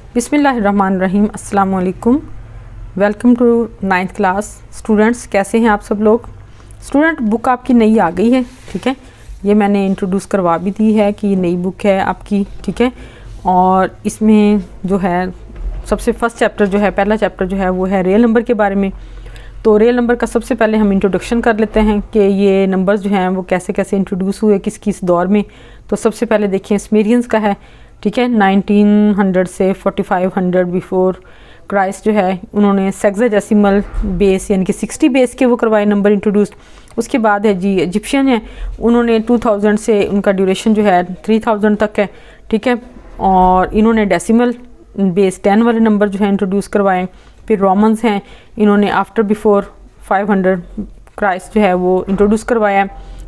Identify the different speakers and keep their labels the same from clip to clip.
Speaker 1: बिस्मिल्लाहिर्रहमानिर्रहीम, अस्सलाम वालेकुम। Welcome to 9th class. Students कैसे हैं आप सब लोग। स्टूडेंट बुक आपकी नई आ गई है, ठीक है। ये मैंने इंट्रोड्यूस करवा भी दी है कि ये नई बुक है आपकी, ठीक है। और इसमें जो है सबसे फर्स्ट चैप्टर जो है, पहला चैप्टर जो है वो है रियल नंबर के बारे में। तो रियल नंबर का सबसे पहले हम इंट्रोडक्शन कर लेते हैं कि ये नंबर्स जो हैं वो कैसे कैसे इंट्रोड्यूस हुए, किस किस दौर में। तो सबसे पहले देखिए स्मेरियंस का है, ठीक है। 1900 से 4500 बिफोर क्राइस्ट जो है उन्होंने सेक्साडेसिमल बेस यानी कि 60 बेस के वो करवाए नंबर इंट्रोड्यूस। उसके बाद है जी इजिप्शियन है, उन्होंने 2000 से उनका ड्यूरेशन जो है 3000 तक है, ठीक है। और इन्होंने डेसिमल बेस 10 वाले नंबर जो है इंट्रोड्यूस करवाए। फिर रोमन्स हैं, इन्होंने आफ्टर बिफोर 500 क्राइस्ट जो है वो इंट्रोड्यूस करवाया,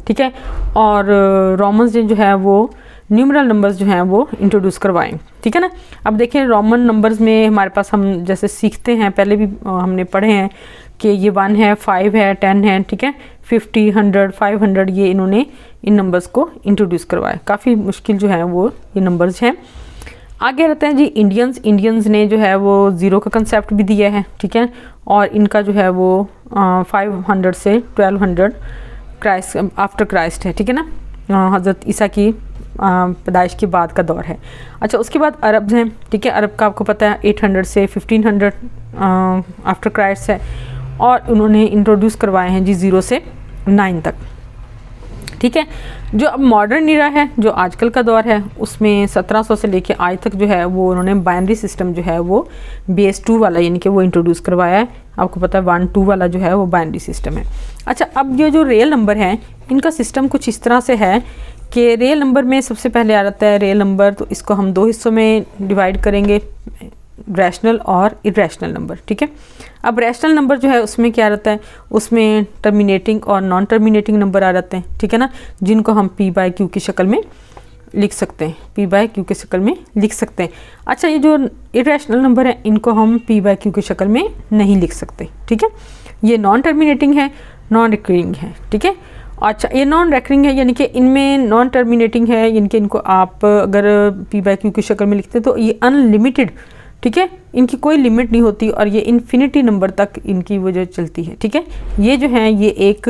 Speaker 1: ठीक है। और रोमन्स जो है वो न्यूमरल नंबर्स जो हैं वो इंट्रोड्यूस करवाएं, ठीक है ना। अब देखें रोमन नंबर्स में हमारे पास हम जैसे सीखते हैं, पहले भी हमने पढ़े हैं कि ये 1 है, 5 है, 10 है, ठीक है। 50, 100, 500 ये इन्होंने इन नंबर्स को इंट्रोड्यूस करवाया। काफ़ी मुश्किल जो है वो ये नंबर्स हैं। आगे रहते हैं जी इंडियंस ने जो है वो ज़ीरो का कंसेप्ट भी दिया है, ठीक है। और इनका जो है वो 500 से 1200 क्राइस्ट आफ्टर क्राइस्ट है, ठीक है ना। हज़रत ईसा की पैदाइश के बाद का दौर है। अच्छा, उसके बाद अरब हैं, ठीक है। अरब का आपको पता है 800 से 1500 आफ्टर क्राइस्ट है। और उन्होंने इंट्रोड्यूस करवाए हैं जी 0 से 9 तक, ठीक है। जो अब मॉडर्न इरा है, जो आजकल का दौर है, उसमें 1700 से लेके आज तक जो है वो उन्होंने बाइनरी सिस्टम जो है वो बेस 2 वाला यानी कि वो इंट्रोड्यूस करवाया है। आपको पता है 1, 2 वाला जो है वो बाइनरी सिस्टम है। अच्छा, अब ये जो रियल नंबर हैं इनका सिस्टम कुछ इस तरह से है कि रियल नंबर में सबसे पहले आ जाता है रियल नंबर, तो इसको हम 2 हिस्सों में डिवाइड करेंगे, रैशनल और इरेशनल नंबर, ठीक है। अब रैशनल नंबर जो है उसमें क्या रहता है, उसमें टर्मिनेटिंग और नॉन टर्मिनेटिंग नंबर आ जाते हैं, ठीक है ना, जिनको हम p/q की शक्ल में लिख सकते हैं, p/q की शक्ल में लिख सकते हैं। अच्छा, ये जो इरेशनल नंबर है इनको हम p/q की शक्ल में नहीं लिख सकते, ठीक है। ये नॉन टर्मिनेटिंग है, नॉन रिकरिंग है, ठीक है। अच्छा, ये नॉन रेकरिंग है यानी कि इनमें नॉन टर्मिनेटिंग है, यानी कि इनको आप अगर p/q की शक्ल में लिखते हैं तो ये अनलिमिटेड, ठीक है, इनकी कोई लिमिट नहीं होती और ये इन्फिनिटी नंबर तक इनकी वजह चलती है, ठीक है। ये जो हैं ये एक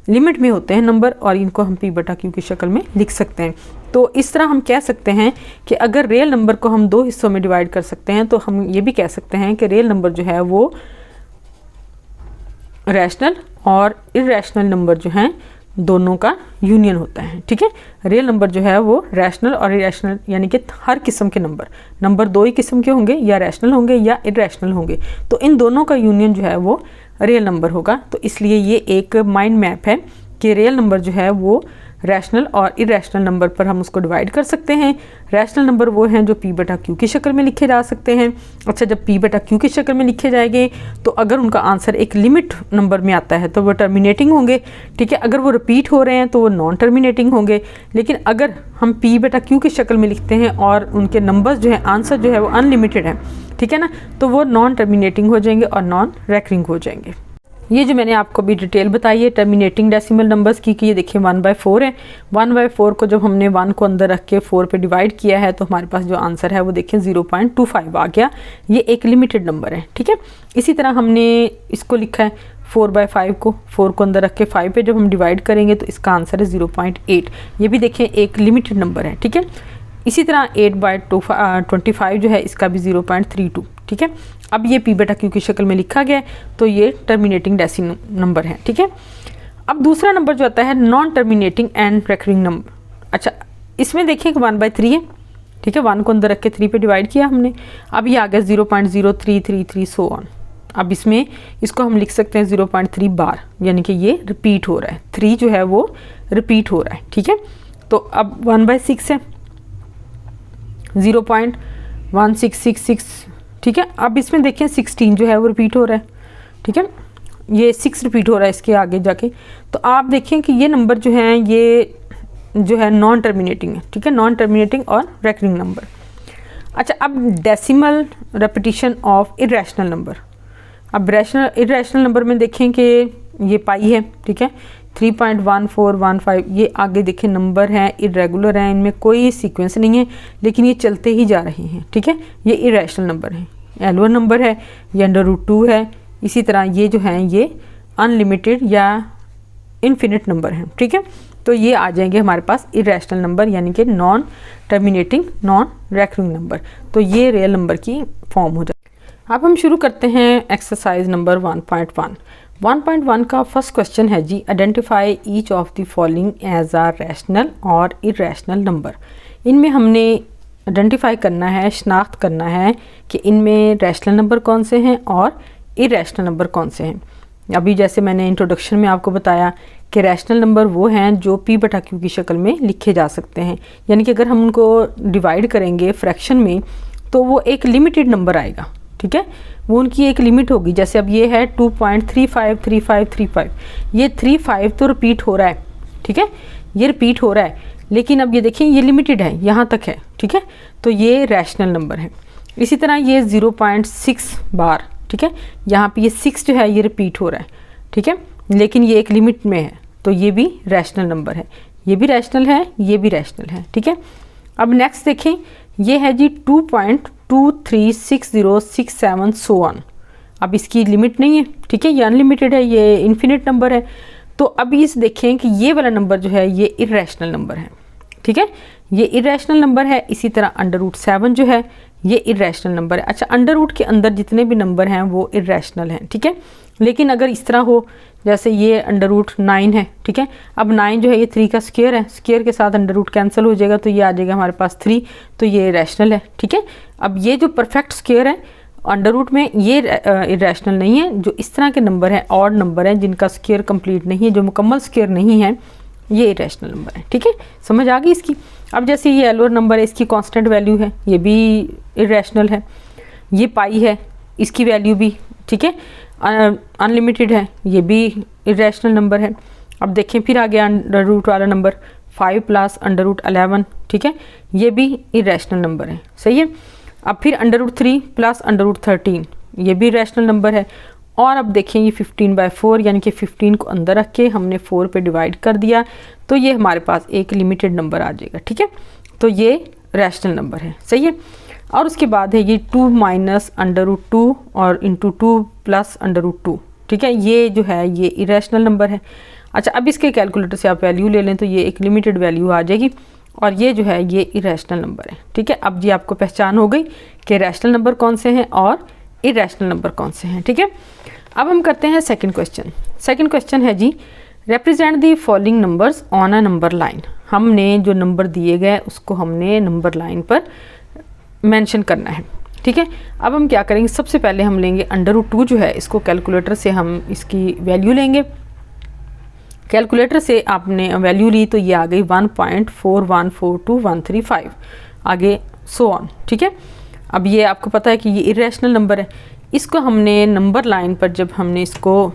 Speaker 1: लिमिट में होते हैं नंबर और इनको हम p/q की शक्ल में लिख सकते हैं। तो इस तरह हम कह सकते हैं कि अगर रियल नंबर को हम 2 हिस्सों में डिवाइड कर सकते हैं तो हम ये भी कह सकते हैं कि रियल नंबर जो है वो रैशनल और इरेशनल नंबर जो हैं दोनों का यूनियन होता है, ठीक है। रियल नंबर जो है वो रैशनल और इरेशनल यानी कि हर किस्म के नंबर 2 ही किस्म के होंगे, या रैशनल होंगे या इरेशनल होंगे, तो इन दोनों का यूनियन जो है वो रियल नंबर होगा। तो इसलिए ये एक माइंड मैप है कि रियल नंबर जो है वो रैशनल और इरेशनल नंबर पर हम उसको डिवाइड कर सकते हैं। रैशनल नंबर वो हैं जो p/q की शक्ल में लिखे जा सकते हैं। अच्छा, जब p/q की शक्ल में लिखे जाएंगे तो अगर उनका आंसर एक लिमिट नंबर में आता है तो वो टर्मिनेटिंग होंगे, ठीक है। अगर वो रिपीट हो रहे हैं तो वो नॉन टर्मिनेटिंग होंगे। लेकिन अगर हम p/q की शक्ल में लिखते हैं और उनके नंबर्स जो है आंसर जो है वो अनलिमिटेड है, ठीक है ना, तो वो नॉन टर्मिनेटिंग हो जाएंगे और नॉन रेकरिंग हो जाएंगे। ये जो मैंने आपको भी डिटेल बताई है टर्मिनेटिंग डेसिमल नंबर्स की, कि ये देखिए 1/4 है। 1/4 को जब हमने 1 को अंदर रख के 4 पे डिवाइड किया है तो हमारे पास जो आंसर है वो देखिए 0.25 आ गया। ये एक लिमिटेड नंबर है, ठीक है। इसी तरह हमने इसको लिखा है 4/5 को 4 को अंदर रख के 5 पे जब हम डिवाइड करेंगे तो इसका आंसर है 0.8। ये भी देखिए एक लिमिटेड नंबर है, ठीक है। इसी तरह 8/25 जो है इसका भी 0.32, ठीक है। अब ये p/q की शक्ल में लिखा गया है तो ये टर्मिनेटिंग डेसिमल नंबर है, ठीक है। अब दूसरा नंबर जो आता है non terminating and recurring number. अच्छा, इसमें देखिए कि 1/3 है, ठीक है। 1 को अंदर रख के 3 पे डिवाइड किया हमने, अब ये आ गया 0.0333 सो ऑन। अब इसमें इसको हम लिख सकते हैं 0.3 बार, यानी कि ये रिपीट हो रहा है, 3 जो है वो रिपीट हो रहा है, ठीक है। तो अब 1/6 है 0.1666, ठीक है। अब इसमें देखिए 16 जो है वो रिपीट हो रहा है, ठीक है। ये 6 रिपीट हो रहा है इसके आगे जाके। तो आप देखें कि ये नंबर जो हैं ये जो है नॉन टर्मिनेटिंग है, ठीक है, नॉन टर्मिनेटिंग और रेकरिंग नंबर। अच्छा, अब decimal repetition of irrational number. अब इरेशनल नंबर में देखें कि ये पाई है, ठीक है, 3.1415 ये आगे देखें नंबर हैं, इरेगुलर हैं, इनमें कोई सीक्वेंस नहीं है लेकिन ये चलते ही जा रहे हैं, ठीक है। ये इरेशनल नंबर है, एल1 नंबर है, ये √2 है। इसी तरह ये जो हैं ये अनलिमिटेड या इन्फिनिट नंबर हैं, ठीक है। तो ये आ जाएंगे हमारे पास इरेशनल नंबर यानी कि non terminating non recurring number. तो ये रियल नंबर की फॉर्म हो जाए। अब हम शुरू करते हैं एक्सरसाइज नंबर 1.1। 1.1 का फर्स्ट क्वेश्चन है जी, identify each of the following as a rational और इरेशनल नंबर। इनमें हमने आइडेंटिफाई करना है, शनाख्त करना है कि इनमें रैशनल नंबर कौन से हैं और इरेशनल नंबर कौन से हैं। अभी जैसे मैंने इंट्रोडक्शन में आपको बताया कि रैशनल नंबर वो हैं जो P/Q की शक्ल में लिखे जा सकते हैं, यानी कि अगर हम उनको डिवाइड करेंगे फ्रैक्शन में तो वो एक लिमिटेड नंबर आएगा, ठीक है। वो उनकी एक लिमिट होगी। जैसे अब ये है 2.353535, ये 35 तो रिपीट हो रहा है, ठीक है, ये रिपीट हो रहा है, लेकिन अब ये देखिए ये लिमिटेड है, यहाँ तक है, ठीक है, तो ये रैशनल नंबर है। इसी तरह ये 0.6 बार, ठीक है, यहाँ पे ये 6 जो है ये रिपीट हो रहा है, ठीक है, लेकिन ये एक लिमिट में है, तो ये भी रैशनल नंबर है, ये भी रैशनल है, ये भी रैशनल है, ठीक है। अब नेक्स्ट देखें, ये है जी 2.236067 सो ऑन। अब इसकी लिमिट नहीं है, ठीक है, ये अनलिमिटेड है, ये इन्फिनिट नंबर है। तो अभी इस देखें कि ये वाला नंबर जो है ये इरेशनल नंबर है, ठीक है, ये इरेशनल नंबर है। इसी तरह √7 जो है ये इरेशनल नंबर है। अच्छा, अंडर के अंदर जितने भी नंबर हैं वो इरेशनल हैं, ठीक है। लेकिन अगर इस तरह हो जैसे ये √9 है, ठीक है, अब 9 जो है ये 3 का स्क्वायर है, स्क्वायर के साथ अंडर कैंसिल हो जाएगा तो ये आ जाएगा हमारे पास 3, तो ये रैशनल है, ठीक है। अब ये जो परफेक्ट स्क्वायर है अंडर में ये इरेशनल नहीं है। जो इस तरह के नंबर हैं, ऑड नंबर हैं, जिनका स्क्वायर कंप्लीट नहीं है, जो मुकम्मल स्क्वायर नहीं है, ये इरेशनल नंबर है, ठीक है। समझ आ गई इसकी। अब जैसे ये एलोअर नंबर है, इसकी कांस्टेंट वैल्यू है, ये भी इरेशनल है। ये पाई है, इसकी वैल्यू भी, ठीक है, अनलिमिटेड है, ये भी इरेशनल नंबर है। अब देखें फिर आ गया अंडर वाला नंबर 5 + √11, ठीक है, ये भी इरेशनल नंबर है, सही है। अब फिर √3 + √13, ये भी रैशनल नंबर है। और अब देखें ये 15/4 यानी कि 15 को अंदर रख के हमने 4 पे डिवाइड कर दिया, तो ये हमारे पास एक लिमिटेड नंबर आ जाएगा, ठीक है। तो ये रैशनल नंबर है, सही है। और उसके बाद है ये 2 - √2 और × 2 + √2, ठीक है, ये जो है ये इरेशनल नंबर है। अच्छा, अब इसके कैलकुलेटर से आप वैल्यू ले लें तो ये एक लिमिटेड वैल्यू आ जाएगी और ये जो है ये इरेशनल नंबर है, ठीक है। अब जी आपको पहचान हो गई कि रैशनल नंबर कौन से हैं और इरेशनल नंबर कौन से हैं, ठीक है। अब हम करते हैं सेकंड क्वेश्चन। सेकंड क्वेश्चन है जी, represent the following numbers on a number line. हमने जो नंबर दिए गए उसको हमने नंबर लाइन पर मेंशन करना है, ठीक है। अब हम क्या करेंगे, सबसे पहले हम लेंगे √2 जो है, इसको कैलकुलेटर से हम इसकी वैल्यू लेंगे। कैलकुलेटर से आपने वैल्यू ली तो ये आ गई 1.4142135, आगे सो ऑन, ठीक है। अब ये आपको पता है कि ये इरेशनल नंबर है, इसको हमने नंबर लाइन पर जब हमने इसको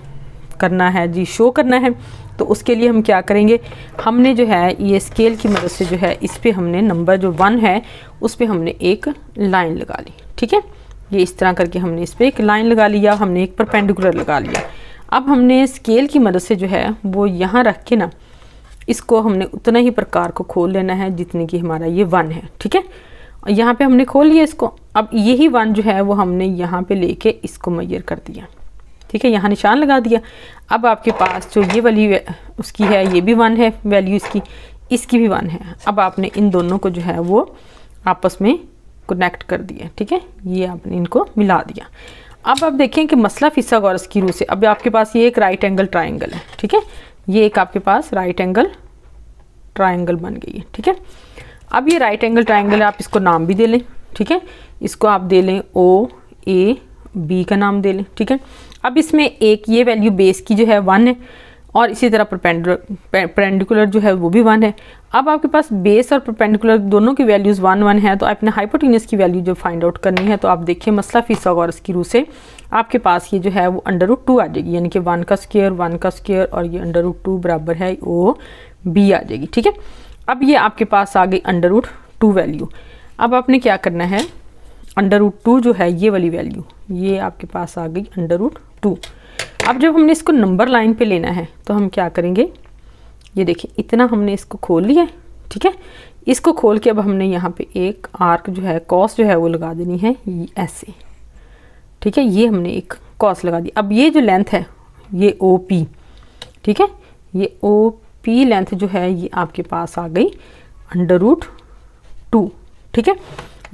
Speaker 1: करना है जी, शो करना है, तो उसके लिए हम क्या करेंगे, हमने जो है ये स्केल की मदद से जो है इस पे हमने नंबर जो 1 है उस पे हमने एक लाइन लगा ली, ठीक है। ये इस तरह करके हमने इस पे एक लाइन लगा लिया, हमने एक परपेंडिकुलर लगा लिया। अब हमने स्केल की मदद से जो है वो यहाँ रख के ना इसको हमने उतना ही प्रकार को खोल लेना है जितने की हमारा ये 1 है, ठीक है। यहाँ पे हमने खोल लिया इसको। अब यही 1 जो है वो हमने यहाँ पे लेके इसको मेजर कर दिया, ठीक है, यहाँ निशान लगा दिया। अब आपके पास जो ये वाली उसकी है ये भी 1 है वैल्यू इसकी भी 1 है। अब आपने इन दोनों को जो है वो आपस में कनेक्ट कर दिया, ठीक है, ये आपने इनको मिला दिया। अब आप देखें कि मसला फिथागोरस की रूह से अब आपके पास ये एक राइट एंगल ट्राइंगल है, ठीक है, ये एक आपके पास राइट एंगल ट्राइंगल बन गई है, ठीक है। अब ये राइट एंगल ट्राइंगल है, आप इसको नाम भी दे लें, ठीक है, इसको आप दे लें OAB का नाम दे लें, ठीक है। अब इसमें एक ये वैल्यू बेस की जो है 1 है और इसी तरह परपेंडिकुलर जो है वो भी 1 है। अब आपके पास बेस और परपेंडिकुलर दोनों की वैल्यूज़ 1 1 है, तो अपने हाइपोटेन्यूज की वैल्यू जो फाइंड आउट करनी है तो आप देखिए मसला फिथागोरस की रूह से आपके पास ये जो है वो √2 आ जाएगी, यानी कि 1 का स्क्वायर और ये √2 बराबर है OB आ जाएगी, ठीक है। अब ये आपके पास आ गई √2 वैल्यू। अब आपने क्या करना है, √2 जो है ये वाली वैल्यू ये आपके पास आ गई √2। अब जब हमने इसको नंबर लाइन पे लेना है तो हम क्या करेंगे, ये देखिए इतना हमने इसको खोल लिया, ठीक है। इसको खोल के अब हमने यहाँ पे एक आर्क जो है कॉस जो है वो लगा देनी है ऐसे, ठीक है। ये हमने एक कॉस लगा दी। अब ये जो लेंथ है ये ओ पी, ठीक है, ये ओ पी लेंथ जो है ये आपके पास आ गई √2, ठीक है।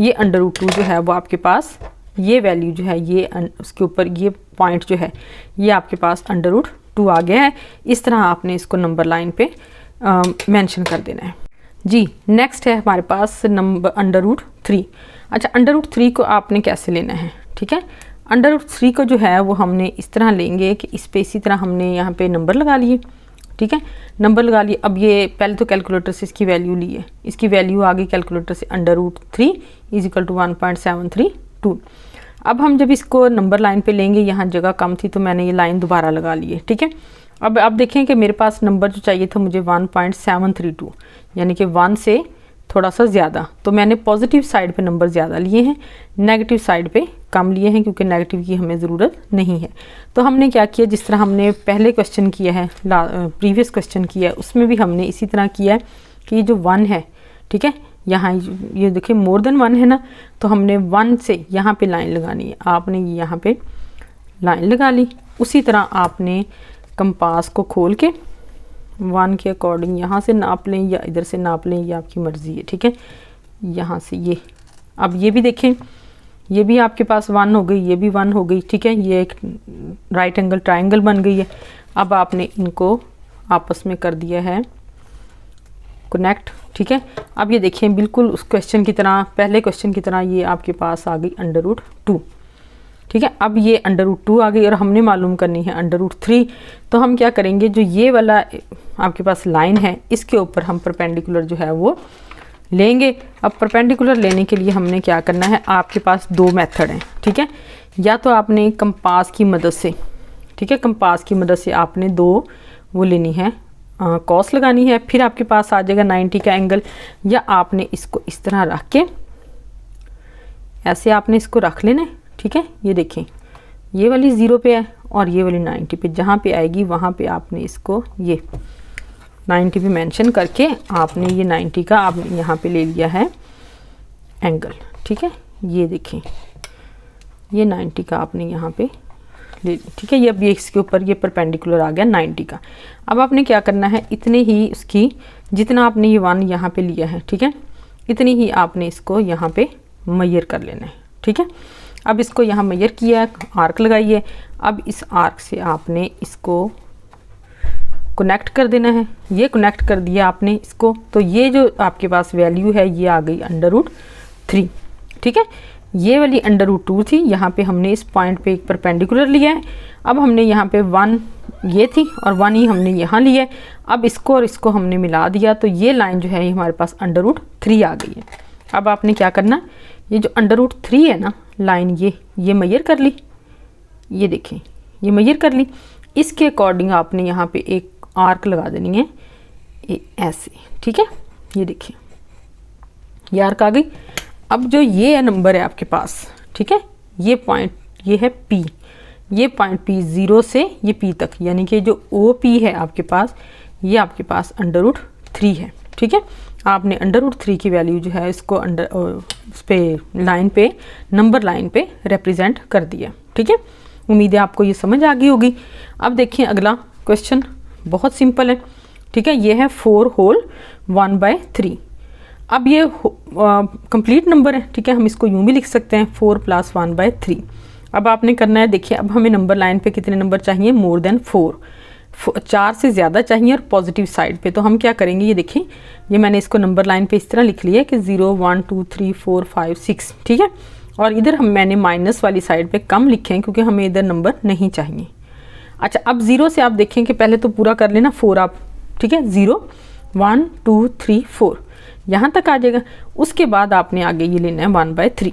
Speaker 1: ये √2 जो है वो आपके पास ये वैल्यू जो है ये उसके ऊपर ये पॉइंट जो है ये आपके पास √2 आ गया है। इस तरह आपने इसको नंबर लाइन पे मेंशन कर देना है जी। नेक्स्ट है हमारे पास नंबर √3। अच्छा, √3 को आपने कैसे लेना है, ठीक है। √3 को जो है वो हमने इस तरह लेंगे कि इस पे इसी तरह हमने यहाँ पे नंबर लगा लिए, ठीक है, नंबर लगा लिए। अब ये पहले तो कैलकुलेटर से इसकी वैल्यू ली है, इसकी वैल्यू आ गई कैलकुलेटर से √3 = 1.732। अब हम जब इसको नंबर लाइन पे लेंगे, यहाँ जगह कम थी तो मैंने ये लाइन दोबारा लगा ली है, ठीक है। अब आप देखें कि मेरे पास नंबर जो चाहिए था मुझे 1.732, यानी कि 1 से थोड़ा सा ज़्यादा, तो मैंने पॉजिटिव साइड पे नंबर ज़्यादा लिए हैं, नेगेटिव साइड पे कम लिए हैं, क्योंकि नेगेटिव की हमें ज़रूरत नहीं है। तो हमने क्या किया, जिस तरह हमने पहले क्वेश्चन किया है, प्रीवियस क्वेश्चन किया है, उसमें भी हमने इसी तरह किया है कि ये जो 1 है, ठीक है, यहाँ ये देखिए मोर देन 1 है ना, तो हमने 1 से यहाँ पे लाइन लगानी है। आपने यहाँ पे लाइन लगा ली। उसी तरह आपने कंपास को खोल के 1 के अकॉर्डिंग यहाँ से नाप लें या इधर से नाप लें, ये आपकी मर्ज़ी है, ठीक है। यहाँ से ये, अब ये भी देखें, ये भी आपके पास 1 हो गई, ये भी 1 हो गई, ठीक है। ये एक राइट एंगल ट्रायंगल बन गई है। अब आपने इनको आपस में कर दिया है कनेक्ट, ठीक है। अब ये देखिए बिल्कुल उस क्वेश्चन की तरह, पहले क्वेश्चन की तरह ये आपके पास आ गई √2, ठीक है। अब ये √2 आ गई और हमने मालूम करनी है √3। तो हम क्या करेंगे, जो ये वाला आपके पास लाइन है इसके ऊपर हम परपेंडिकुलर जो है वो लेंगे। अब परपेंडिकुलर लेने के लिए हमने क्या करना है, आपके पास 2 मेथड हैं, ठीक है। या तो आपने कंपास की मदद से, ठीक है, कंपास की मदद से आपने 2 वो लेनी है, कॉस लगानी है, फिर आपके पास आ जाएगा 90 का एंगल। या आपने इसको इस तरह रख के ऐसे आपने इसको रख लेना है, ठीक है। ये देखें ये वाली 0 पे है और ये वाली 90 पे, जहाँ पे आएगी वहाँ पे आपने इसको ये 90 पे मेंशन करके आपने ये 90 का आपने यहाँ पे ले लिया है एंगल, ठीक है। ये देखें ये 90 का आपने यहाँ पे ले लिया, ठीक है। ये अब ये इसके ऊपर ये परपेंडिकुलर आ गया 90 का। अब आपने क्या करना है, इतने ही उसकी जितना आपने ये 1 यहाँ पे लिया है, ठीक है, इतनी ही आपने इसको यहाँ पे मेजर कर लेना है, ठीक है। अब इसको यहाँ मेजर किया, आर्क लगाइए। अब इस आर्क से आपने इसको कनेक्ट कर देना है। ये कनेक्ट कर दिया आपने इसको, तो ये जो आपके पास वैल्यू है ये आ गई √3, ठीक है। ये वाली √2 थी, यहाँ पे हमने इस पॉइंट पे एक परपेंडिकुलर लिया है। अब हमने यहाँ पे 1 ये थी और 1 ही हमने यहाँ लिया है। अब इसको और इसको हमने मिला दिया, तो ये लाइन जो है ये हमारे पास √3 आ गई है। अब आपने क्या करना, ये जो √3 है ना लाइन, ये मेजर कर ली, ये देखें ये मेजर कर ली। इसके अकॉर्डिंग आपने यहाँ पे एक आर्क लगा देनी है ये ऐसे, ठीक है। ये देखिए ये आर्क आ गई। अब जो ये नंबर है आपके पास, ठीक है, ये पॉइंट ये है P, ये पॉइंट P 0 से ये P तक, यानी कि जो OP है आपके पास ये आपके पास √3 है, ठीक है। आपने √3 की वैल्यू जो है इसको उस पे लाइन पे नंबर लाइन पे रिप्रेजेंट कर दिया, ठीक है। उम्मीद है आपको ये समझ आ गई होगी। अब देखिए अगला क्वेश्चन बहुत सिंपल है, ठीक है। ये है 4 होल 1/3। अब ये कंप्लीट नंबर है, ठीक है, हम इसको यूँ भी लिख सकते हैं 4 + 1/3। अब आपने करना है, देखिए अब हमें नंबर लाइन पे कितने नंबर चाहिए, मोर देन 4, 4 से ज़्यादा चाहिए और पॉजिटिव साइड पे। तो हम क्या करेंगे, ये देखिए ये मैंने इसको नंबर लाइन पे इस तरह लिख लिया है कि 0 1 2 3 4 5 6, ठीक है। और इधर मैंने माइनस वाली साइड पे कम लिखे हैं क्योंकि हमें इधर नंबर नहीं चाहिए। अच्छा, अब 0 से आप देखें कि पहले तो पूरा कर लेना 4 आप, ठीक है, 0 1 2 3 4 यहाँ तक आ जाएगा। उसके बाद आपने आगे ये लेना है 1/3।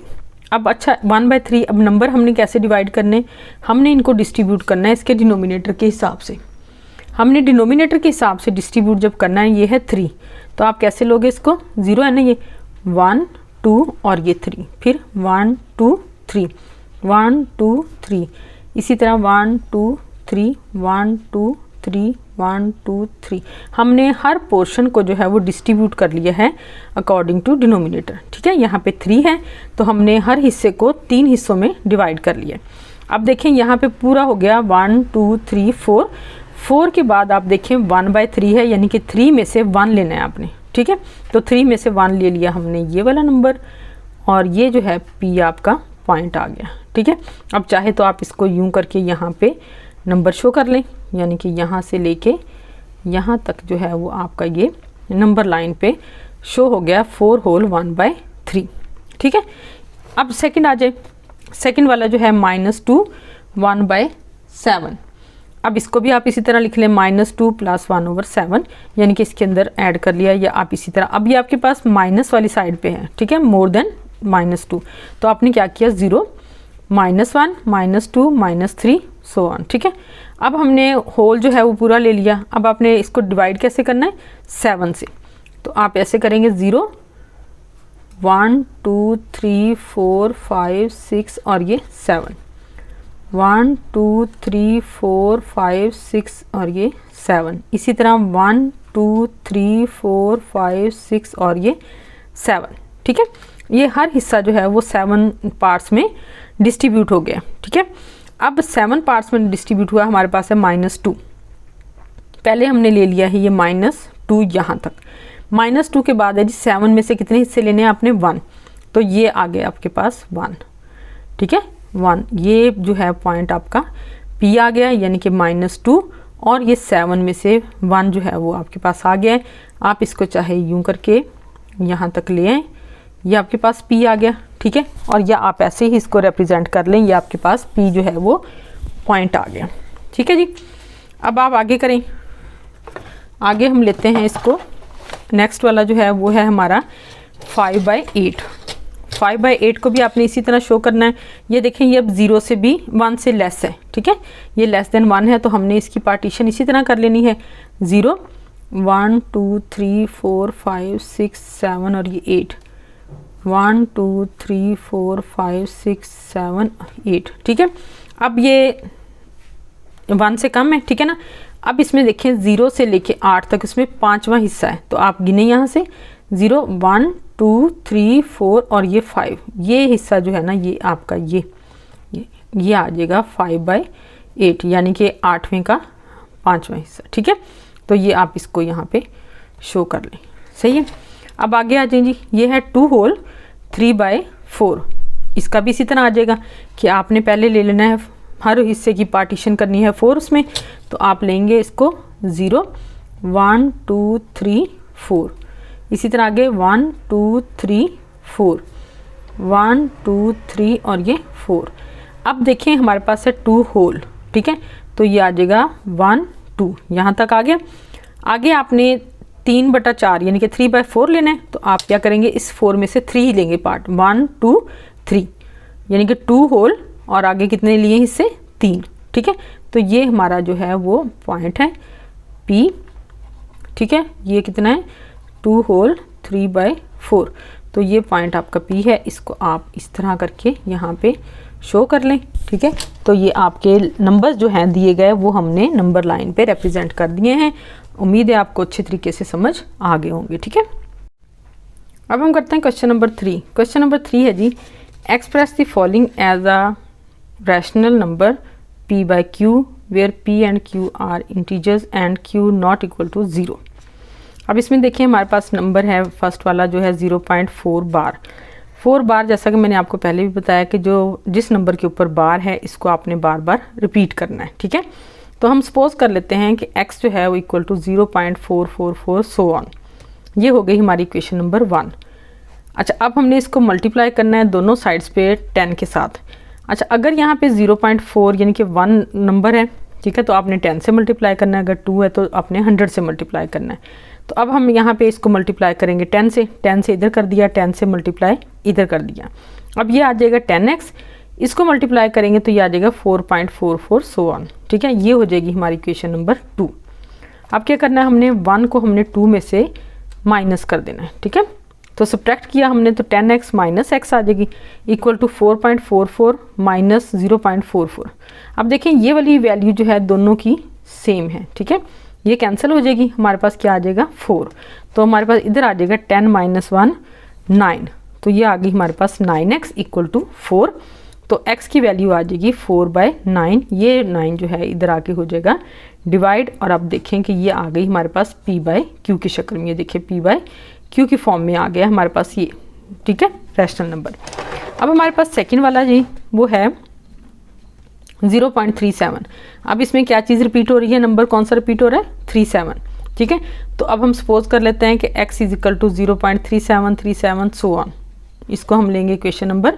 Speaker 1: अब अच्छा 1/3, अब नंबर हमने कैसे डिवाइड करने, हमने इनको डिस्ट्रीब्यूट करना है इसके डिनोमिनेटर के हिसाब से। हमने डिनोमिनेटर के हिसाब से डिस्ट्रीब्यूट जब करना है, ये है 3, तो आप कैसे लोगे इसको, 0 है ना, ये 1 2 और ये 3, फिर 1 2 3 1 2 3, इसी तरह 1 2 3 1 2 3 1 2 3, हमने हर पोर्शन को जो है वो डिस्ट्रीब्यूट कर लिया है अकॉर्डिंग टू डिनोमिनेटर। ठीक है, यहाँ पे 3 है तो हमने हर हिस्से को 3 हिस्सों में डिवाइड कर लिया। अब देखें यहाँ पे पूरा हो गया 1 2 3 4, 4 के बाद आप देखें 1/3 है, यानी कि 3 में से 1 लेना है आपने। ठीक है, तो 3 में से 1 ले लिया हमने, ये वाला नंबर, और ये जो है P आपका पॉइंट आ गया। ठीक है, अब चाहे तो आप इसको यूं करके यहाँ पे नंबर शो कर लें, यानी कि यहाँ से लेके यहाँ तक जो है वो आपका ये नंबर लाइन पे शो हो गया 4 होल 1/3। ठीक है, अब सेकंड आ जाए, सेकंड वाला जो है -2 1/7। अब इसको भी आप इसी तरह लिख लें, -2 + 1/7, यानी कि इसके अंदर ऐड कर लिया, या आप इसी तरह, अब ये आपके पास माइनस वाली साइड पे है। ठीक है, मोर देन -2, तो आपने क्या किया 0 -1 -2 -3 सो ऑन। ठीक है, अब हमने होल जो है वो पूरा ले लिया। अब आपने इसको डिवाइड कैसे करना है, 7 से, तो आप ऐसे करेंगे 0 1 2 3 4 5 6 और ये 7, 1 2 3 4 5 6 और ये 7, इसी तरह 1 2 3 4 5 6 और ये 7। ठीक है, ये हर हिस्सा जो है वो 7 पार्ट्स में डिस्ट्रीब्यूट हो गया। ठीक है, अब 7 पार्ट्स में डिस्ट्रीब्यूट हुआ, हमारे पास है -2, पहले हमने ले लिया है ये -2 यहाँ तक, -2 के बाद है जी 7 में से कितने हिस्से लेने हैं आपने, 1, तो ये आ गया आपके पास 1। ठीक है, 1, ये जो है पॉइंट आपका P आ गया, यानी कि -2, और ये 7 में से 1 जो है वो आपके पास आ गया है। आप इसको चाहे यूं करके यहाँ तक ले आएँ, ये आपके पास P आ गया। ठीक है, और या आप ऐसे ही इसको रिप्रेजेंट कर लें, ये आपके पास P जो है वो पॉइंट आ गया। ठीक है जी, अब आप आगे करें, आगे हम लेते हैं इसको, नेक्स्ट वाला जो है वो है हमारा 5/8। 5/8 को भी आपने इसी तरह शो करना है। ये देखें, ये अब 0 से भी 1 से लेस है। ठीक है, ये लेस देन 1 है, तो हमने इसकी पार्टीशन इसी तरह कर लेनी है, 0 1 2 3 4 5 6 7 और ये 8, 1 2 3 4 5 6 7 8। ठीक है, अब ये 1 से कम है। ठीक है ना, अब इसमें देखें 0 से लेके 8 तक इसमें 5वां हिस्सा है, तो आप गिने यहाँ से 0 1 2 3 4 और ये 5, ये हिस्सा जो है ना ये आपका ये आ जाएगा 5/8, यानी कि 8वें का 5वां हिस्सा। ठीक है, तो ये आप इसको यहाँ पे शो कर लें। सही है, अब आगे आ जाए जी, ये है 2 होल 3/4, इसका भी इसी तरह आ जाएगा कि आपने पहले ले लेना है, हर हिस्से की पार्टीशन करनी है 4 उसमें, तो आप लेंगे इसको 0 1 2 3 4, इसी तरह आगे 1 2 3 4 1 2 3 और ये 4। अब देखें हमारे पास है 2 होल। ठीक है, तो ये आ जाएगा 1 2, यहाँ तक आ गया। आगे आपने 3/4 यानी कि 3/4 लेना है, तो आप क्या करेंगे, इस 4 में से 3 ही लेंगे पार्ट, 1 2 3, यानी कि 2 होल, और आगे कितने लिए हिस्से, 3। ठीक है, तो ये हमारा जो है वो पॉइंट है P। ठीक है, ये कितना है 2 होल 3/4, तो ये पॉइंट आपका P है, इसको आप इस तरह करके यहाँ पे शो कर लें। ठीक है, तो ये आपके नंबर्स जो हैं दिए गए वो हमने नंबर लाइन पे रिप्रेजेंट कर दिए हैं। उम्मीद है आपको अच्छे तरीके से समझ आ गए होंगे। ठीक है, अब हम करते हैं क्वेश्चन नंबर 3। क्वेश्चन नंबर 3 है जी, express the following as a rational number P/Q where P and Q are integers and Q not equal to 0। अब इसमें देखिए हमारे पास नंबर है, फर्स्ट वाला जो है 0.4 बार। 4 बार, जैसा कि मैंने आपको पहले भी बताया कि जिस नंबर के ऊपर बार है इसको आपने बार बार रिपीट करना है। ठीक है, तो हम सपोज कर लेते हैं कि x जो है वो इक्वल टू 0.444 सो ऑन। ये हो गई हमारी इक्वेशन नंबर 1। अच्छा, अब हमने इसको मल्टीप्लाई करना है दोनों साइड्स पे 10 के साथ। अच्छा, अगर यहाँ पे 0.4 यानी कि 1 नंबर है, ठीक है, तो आपने 10 से मल्टीप्लाई करना है, अगर 2 है तो आपने 100 से मल्टीप्लाई करना है। तो अब हम यहाँ पे इसको मल्टीप्लाई करेंगे 10 से इधर कर दिया, 10 से मल्टीप्लाई इधर कर दिया। अब ये आ जाएगा 10x, इसको मल्टीप्लाई करेंगे तो ये आ जाएगा 4.44 सो ऑन। ठीक है, ये हो जाएगी हमारी इक्वेशन नंबर 2। अब क्या करना है, हमने 1 को हमने 2 में से माइनस कर देना है। ठीक है, तो सब्ट्रैक्ट किया हमने तो 10x माइनस x आ जाएगी इक्वल टू 4.44 माइनस 0.44। अब देखें ये वाली वैल्यू जो है दोनों की सेम है। ठीक है, ये कैंसिल हो जाएगी, हमारे पास क्या आ जाएगा 4। तो हमारे पास इधर आ जाएगा 10 - 1 9। तो ये आ गई हमारे पास 9x इक्वल टू 4। तो x की वैल्यू आ जाएगी 4/9। ये 9 जो है इधर आके हो जाएगा डिवाइड, और अब देखें कि ये आ गई हमारे पास p/q की शक्ल में। ये देखिए p/q की फॉर्म में आ गया हमारे पास ये, ठीक है, रैशनल नंबर। अब हमारे पास सेकंड वाला जी वो है 0.37। अब इसमें क्या चीज़ रिपीट हो रही है, नंबर कौन सा रिपीट हो रहा है, 37, ठीक है। तो अब हम सपोज कर लेते हैं कि x is equal to 0.3737 so on. इसको हम लेंगे इक्वेशन नंबर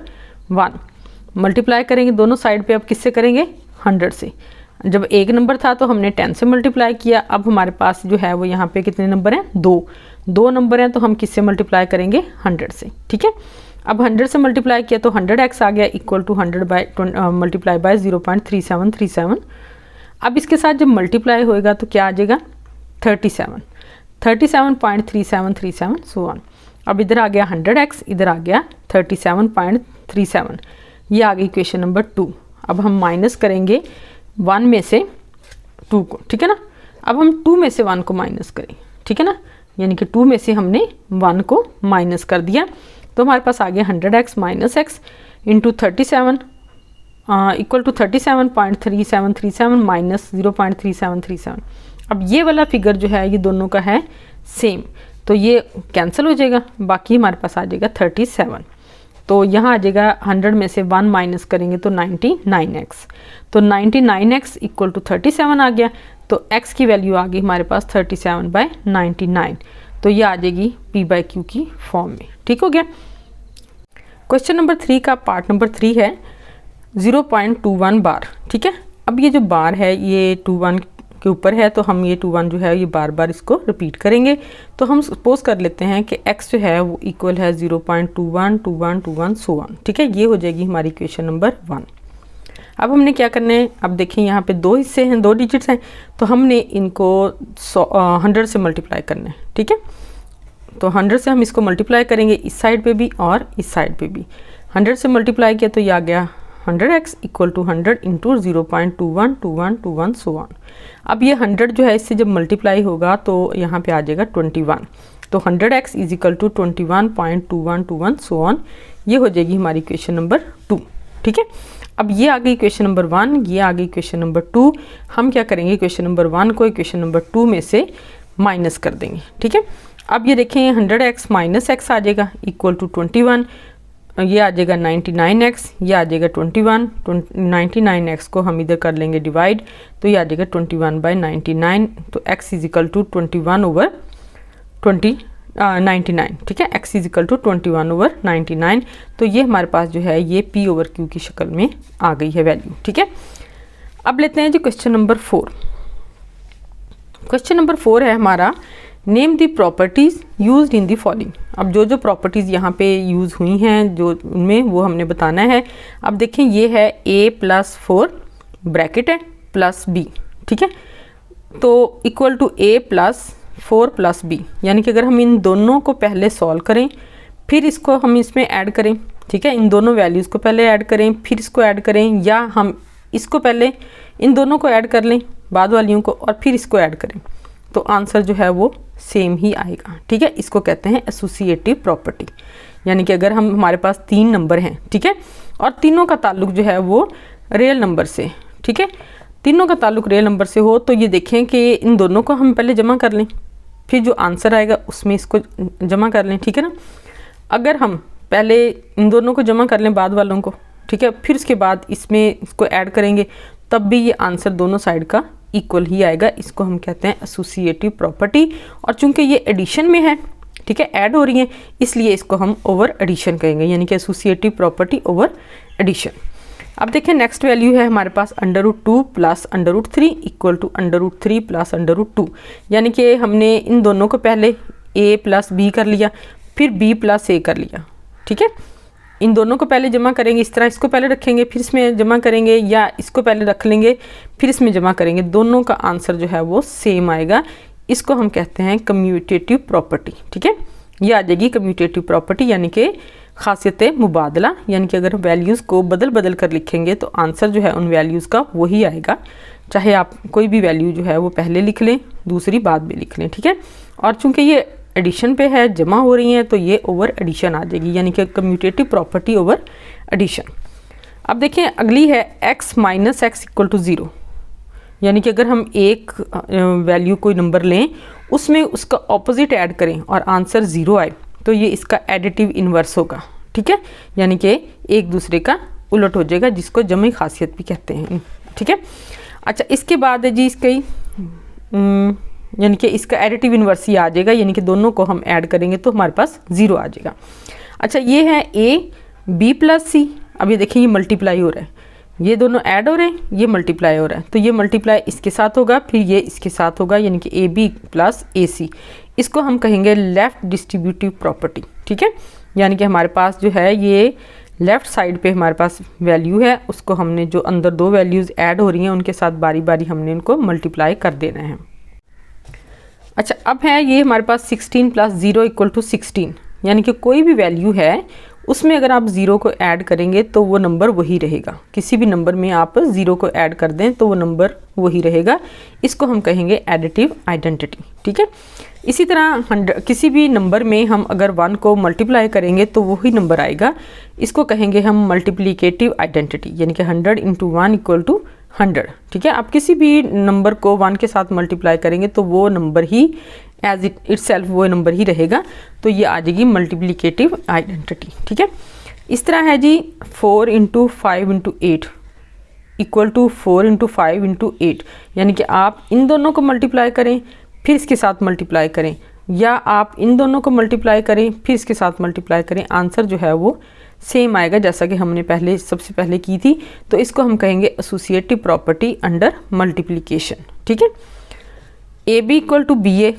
Speaker 1: 1, मल्टीप्लाई करेंगे दोनों साइड पे। अब किससे करेंगे, 100 से। जब एक नंबर था तो हमने 10 से मल्टीप्लाई किया। अब हमारे पास जो है वो यहाँ पे कितने नंबर हैं, 2 नंबर हैं, तो हम किससे मल्टीप्लाई करेंगे, 100 से, ठीक है। अब 100 से मल्टीप्लाई किया तो 100x आ गया इक्वल टू 100 मल्टीप्लाई बाय 0.3737। अब इसके साथ जब मल्टीप्लाई होएगा तो क्या आ जाएगा, 37.3737 सो ऑन। अब इधर आ गया 100x, इधर आ गया 37.37। ये आ गई इक्वेशन नंबर 2। अब हम माइनस करेंगे 1 में से 2 को, ठीक है ना। अब हम 2 में से 1 को माइनस करें, ठीक है ना, यानी कि 2 में से हमने 1 को माइनस कर दिया। तो हमारे पास आ गया 100x minus x into 37 equal to 37.3737 minus 0.3737। अब ये वाला फिगर जो है ये दोनों का है सेम, तो ये कैंसिल हो जाएगा, बाकी हमारे पास आ जाएगा 37। तो यहाँ आ जाएगा 100 में से 1 माइनस करेंगे तो 99x। तो 99x इक्वल टू 37 आ गया। तो x की वैल्यू आ गई हमारे पास 37/99। तो ये आ जाएगी p/q की फॉर्म में, ठीक हो गया। क्वेश्चन नंबर 3 का पार्ट नंबर 3 है 0.21 बार, ठीक है। अब ये जो बार है ये 21 के ऊपर है, तो हम ये 21 जो है ये बार बार इसको रिपीट करेंगे। तो हम सपोज कर लेते हैं कि x जो है वो इक्वल है 0.212121 सो ऑन, ठीक है। ये हो जाएगी हमारी इक्वेशन नंबर 1। अब हमने क्या करना है, अब देखें यहाँ पे 2 हिस्से हैं, 2 डिजिट्स हैं, तो हमने इनको 100 से मल्टीप्लाई करना है, ठीक है। तो 100 से हम इसको मल्टीप्लाई करेंगे इस साइड पे भी और इस साइड पे भी। 100 से मल्टीप्लाई किया तो ये आ गया 100x equal to 100 into 0.212121 so on. अब ये 100 जो है इससे जब मल्टीप्लाई होगा तो यहाँ पे आ जाएगा 21। तो 100x is equal to 21.2121 so on. ये हो जाएगी हमारी इक्वेशन नंबर 2, ठीक है। अब ये आ गई इक्वेशन नंबर 1, ये आ गई इक्वेशन नंबर 2। हम क्या करेंगे, इक्वेशन नंबर 1 को इक्वेशन नंबर 2 में से माइनस कर देंगे, ठीक है। अब ये देखें 100x माइनस x आ जाएगा इक्वल टू 21। ये आ जाएगा 99x, ये आ जाएगा 21। 99x को हम इधर कर लेंगे डिवाइड, तो ये आ जाएगा 21/99। तो x इज इक्वल टू 21/99, ठीक है। x is equal to 21/99। तो ये हमारे पास जो है ये p/q की शक्ल में आ गई है वैल्यू, ठीक है। अब लेते हैं जी क्वेश्चन नंबर 4। क्वेश्चन नंबर 4 है हमारा name the properties used in the following. अब जो जो प्रॉपर्टीज़ यहाँ पे यूज़ हुई हैं जो उनमें वो हमने बताना है। अब देखें ये है a+4 ब्रैकेट है प्लस b, ठीक है। तो इक्वल टू a+4 + b, यानी कि अगर हम इन दोनों को पहले सॉल्व करें फिर इसको हम इसमें ऐड करें, ठीक है। इन दोनों वैल्यूज़ को पहले ऐड करें फिर इसको ऐड करें, या हम इसको पहले इन दोनों को ऐड कर लें बाद वालियों को और फिर इसको ऐड करें, तो आंसर जो है वो सेम ही आएगा, ठीक है। इसको कहते हैं एसोसिएटिव प्रॉपर्टी। यानी कि अगर हमारे पास 3 नंबर हैं, ठीक है, और तीनों का ताल्लुक जो है वो रियल नंबर से, ठीक है, तीनों का ताल्लुक रियल नंबर से हो, तो ये देखें कि इन दोनों को हम पहले जमा कर लें फिर जो आंसर आएगा उसमें इसको जमा कर लें, ठीक है ना। अगर हम पहले इन दोनों को जमा कर लें बाद वालों को, ठीक है, फिर उसके बाद इसमें इसको ऐड करेंगे तब भी ये आंसर दोनों साइड का इक्वल ही आएगा। इसको हम कहते हैं एसोसिएटिव प्रॉपर्टी। और चूंकि ये एडिशन में है, ठीक है, ऐड हो रही है, इसलिए इसको हम ओवर एडिशन कहेंगे, यानी कि एसोसिएटिव प्रॉपर्टी ओवर एडिशन। अब देखें नेक्स्ट वैल्यू है हमारे पास √2 + √3 इक्वल टू √3 + √2। यानी कि हमने इन दोनों को पहले a + b कर लिया फिर b + a कर लिया, ठीक है। इन दोनों को पहले जमा करेंगे, इस तरह इसको पहले रखेंगे फिर इसमें जमा करेंगे, या इसको पहले रख लेंगे फिर इसमें जमा करेंगे, दोनों का आंसर जो है वो सेम आएगा। इसको हम कहते हैं कम्यूटेटिव प्रॉपर्टी, ठीक है। ये आ जाएगी कम्यूटेटिव प्रॉपर्टी, यानी कि खासियत मुबादला, यानी कि अगर वैल्यूज़ को बदल बदल कर लिखेंगे तो आंसर जो है उन वैल्यूज़ का वही आएगा चाहे आप कोई भी वैल्यू जो है वो पहले लिख लें, दूसरी बाद में लिख लें, ठीक है। और चूंकि ये एडिशन पे है, जमा हो रही हैं, तो ये ओवर एडिशन आ जाएगी, यानी कि कम्यूटेटिव प्रॉपर्टी ओवर एडिशन। अब देखें अगली है x minus X equal to 0, यानी कि अगर हम एक वैल्यू कोई नंबर लें, उसमें उसका ऑपोजिट ऐड करें और आंसर 0 आए, तो ये इसका एडिटिव इन्वर्स होगा, ठीक है, यानी कि एक दूसरे का उलट हो जाएगा, जिसको जमी खासियत भी कहते हैं, ठीक है। अच्छा, इसके बाद है जी इसका यानी कि इसका एडिटिव इन्वर्स ही आ जाएगा, यानी कि दोनों को हम ऐड करेंगे तो हमारे पास 0 आ जाएगा। अच्छा, ये है a b प्लस सी। अब ये देखिए ये मल्टीप्लाई हो रहा है, ये दोनों ऐड हो रहे हैं, ये मल्टीप्लाई हो रहा है, तो ये मल्टीप्लाई इसके साथ होगा, फिर ये इसके साथ होगा, यानी कि ए बी प्लस ए सी। इसको हम कहेंगे लेफ़्ट डिस्ट्रीब्यूटिव प्रॉपर्टी, ठीक है। यानी कि हमारे पास जो है ये लेफ़्ट साइड पे हमारे पास वैल्यू है, उसको हमने जो अंदर दो वैल्यूज़ ऐड हो रही हैं उनके साथ बारी बारी हमने इनको मल्टीप्लाई कर देना है। अच्छा, अब है ये हमारे पास 16 प्लस 0 इक्वल टू 16, यानी कि कोई भी वैल्यू है उसमें अगर आप 0 को ऐड करेंगे तो वो नंबर वही रहेगा। किसी भी नंबर में आप 0 को ऐड कर दें तो वो नंबर वही रहेगा। इसको हम कहेंगे एडिटिव आइडेंटिटी, ठीक है। इसी तरह किसी भी नंबर में हम अगर 1 को मल्टीप्लाई करेंगे तो वही नंबर आएगा। इसको कहेंगे हम मल्टीप्लिकेटिव आइडेंटिटी, यानी कि 100 इंटू 1 इक्वल टू 100, ठीक है। आप किसी भी नंबर को 1 के साथ मल्टीप्लाई करेंगे तो वो नंबर ही एज इट सेल्फ वो नंबर ही रहेगा, तो ये आ जाएगी मल्टीप्लिकेटिव आइडेंटिटी, ठीक है। इस तरह है जी 4 into 5 into 8 equal to 4 into 5 into 8, यानी कि आप इन दोनों को मल्टीप्लाई करें फिर इसके साथ मल्टीप्लाई करें, या आप इन दोनों को मल्टीप्लाई करें फिर इसके साथ मल्टीप्लाई करें, आंसर जो है वो सेम आएगा जैसा कि हमने सबसे पहले की थी। तो इसको हम कहेंगे एसोसिएटिव प्रॉपर्टी अंडर मल्टीप्लिकेशन, ठीक है। A B equal to B A,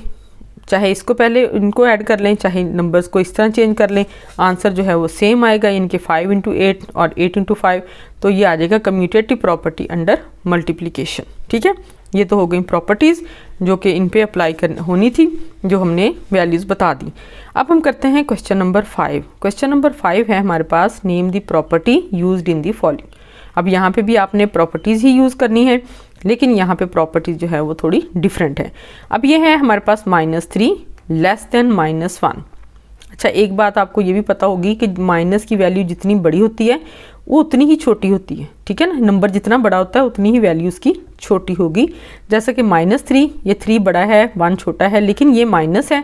Speaker 1: चाहे इसको पहले इनको ऐड कर लें, चाहे नंबर्स को इस तरह चेंज कर लें, आंसर जो है वो सेम आएगा, यानी कि 5 इंटू 8 और 8 इंटू 5, तो ये आ जाएगा कम्यूटेटिव प्रॉपर्टी अंडर मल्टीप्लिकेशन, ठीक है। ये तो हो गई प्रॉपर्टीज़ जो कि इन पे अप्लाई होनी थी, जो हमने वैल्यूज़ बता दी। अब हम करते हैं क्वेश्चन नंबर 5। क्वेश्चन नंबर 5 है हमारे पास, name the property used in the following. अब यहाँ पे भी आपने प्रॉपर्टीज़ ही यूज़ करनी है, लेकिन यहाँ पे प्रॉपर्टीज़ जो है वो थोड़ी डिफरेंट है। अब ये है हमारे पास -3 लेस देन -1। अच्छा, एक बात आपको ये भी पता होगी कि माइनस की वैल्यू जितनी बड़ी होती है वो उतनी ही छोटी होती है, ठीक है ना। नंबर जितना बड़ा होता है उतनी ही वैल्यू उसकी छोटी होगी। जैसा कि -3, ये 3 बड़ा है 1 छोटा है, लेकिन ये माइनस है,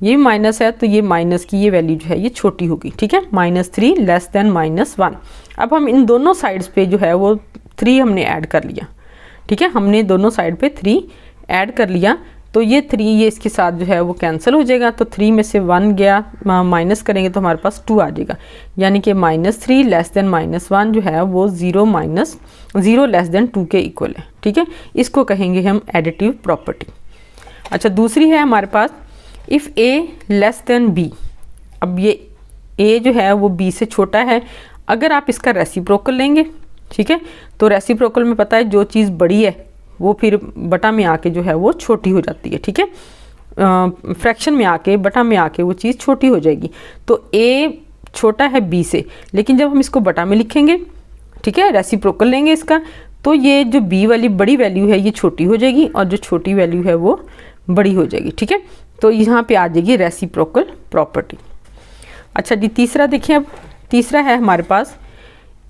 Speaker 1: ये माइनस है, तो ये माइनस की ये वैल्यू जो है ये छोटी होगी, ठीक है। -3 लेस देन -1। अब हम इन दोनों साइड्स पे जो है वो 3 हमने ऐड कर लिया, ठीक है। हमने दोनों साइड पे 3 ऐड कर लिया, तो ये 3 ये इसके साथ जो है वो कैंसिल हो जाएगा, तो 3 में से 1 गया, माइनस करेंगे तो हमारे पास 2 आ जाएगा, यानी कि -3 लेस देन -1 जो है वो 0 लेस देन 2 के इक्वल है, ठीक है। इसको कहेंगे हम एडिटिव प्रॉपर्टी। अच्छा, दूसरी है हमारे पास if A less than B. अब ये ए जो है वो बी से छोटा है, अगर आप इसका रेसिप्रोकल लेंगे, ठीक है, तो रेसिप्रोकल में पता है जो चीज़ बड़ी है वो फिर बटा में आके जो है वो छोटी हो जाती है, ठीक है। फ्रैक्शन में आके बटा में आके वो चीज़ छोटी हो जाएगी। तो ए छोटा है बी से, लेकिन जब हम इसको बटा में लिखेंगे, ठीक है, रेसिप्रोकल लेंगे इसका, तो ये जो बी वाली बड़ी वैल्यू है ये छोटी हो जाएगी और जो छोटी वैल्यू है वो बड़ी हो जाएगी, ठीक है। तो यहाँ पे आ जाएगी रेसिप्रोकल प्रॉपर्टी। अच्छा जी, तीसरा देखिए, अब तीसरा है हमारे पास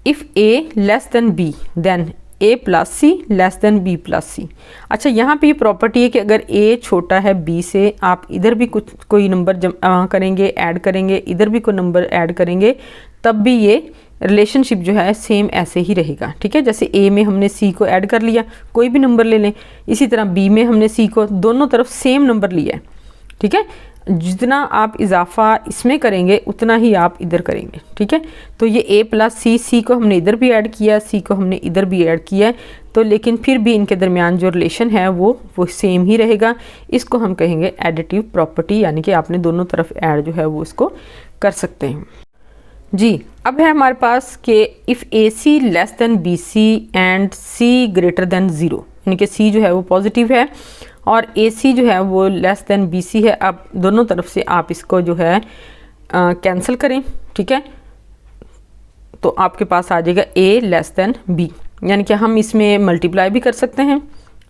Speaker 1: if A less than B then A plus C less than B plus C. अच्छा, यहाँ पे ये प्रॉपर्टी है कि अगर ए छोटा है बी से, आप इधर भी कोई नंबर करेंगे, ऐड करेंगे, इधर भी कोई नंबर ऐड करेंगे, तब भी ये रिलेशनशिप जो है सेम ऐसे ही रहेगा, ठीक है। जैसे ए में हमने सी को ऐड कर लिया, कोई भी नंबर ले लें, इसी तरह बी में हमने सी को, दोनों तरफ सेम नंबर लिया है, ठीक है। जितना आप इजाफा इसमें करेंगे उतना ही आप इधर करेंगे, ठीक है। तो ये ए प्लस सी को हमने इधर भी ऐड किया, सी को हमने इधर भी ऐड किया है, तो लेकिन फिर भी इनके दरमियान जो रिलेशन है वो सेम ही रहेगा। इसको हम कहेंगे एडिटिव प्रॉपर्टी, यानी कि आपने दोनों तरफ ऐड जो है वो इसको कर सकते हैं जी। अब है हमारे पास कि if A C less than B C and C greater than 0, यानी कि सी जो है वो पॉजिटिव है और ए सी जो है वो लेस देन बी सी है। अब दोनों तरफ से आप इसको जो है कैंसिल करें, ठीक है, तो आपके पास आ जाएगा ए लेस देन बी, यानी कि हम इसमें मल्टीप्लाई भी कर सकते हैं।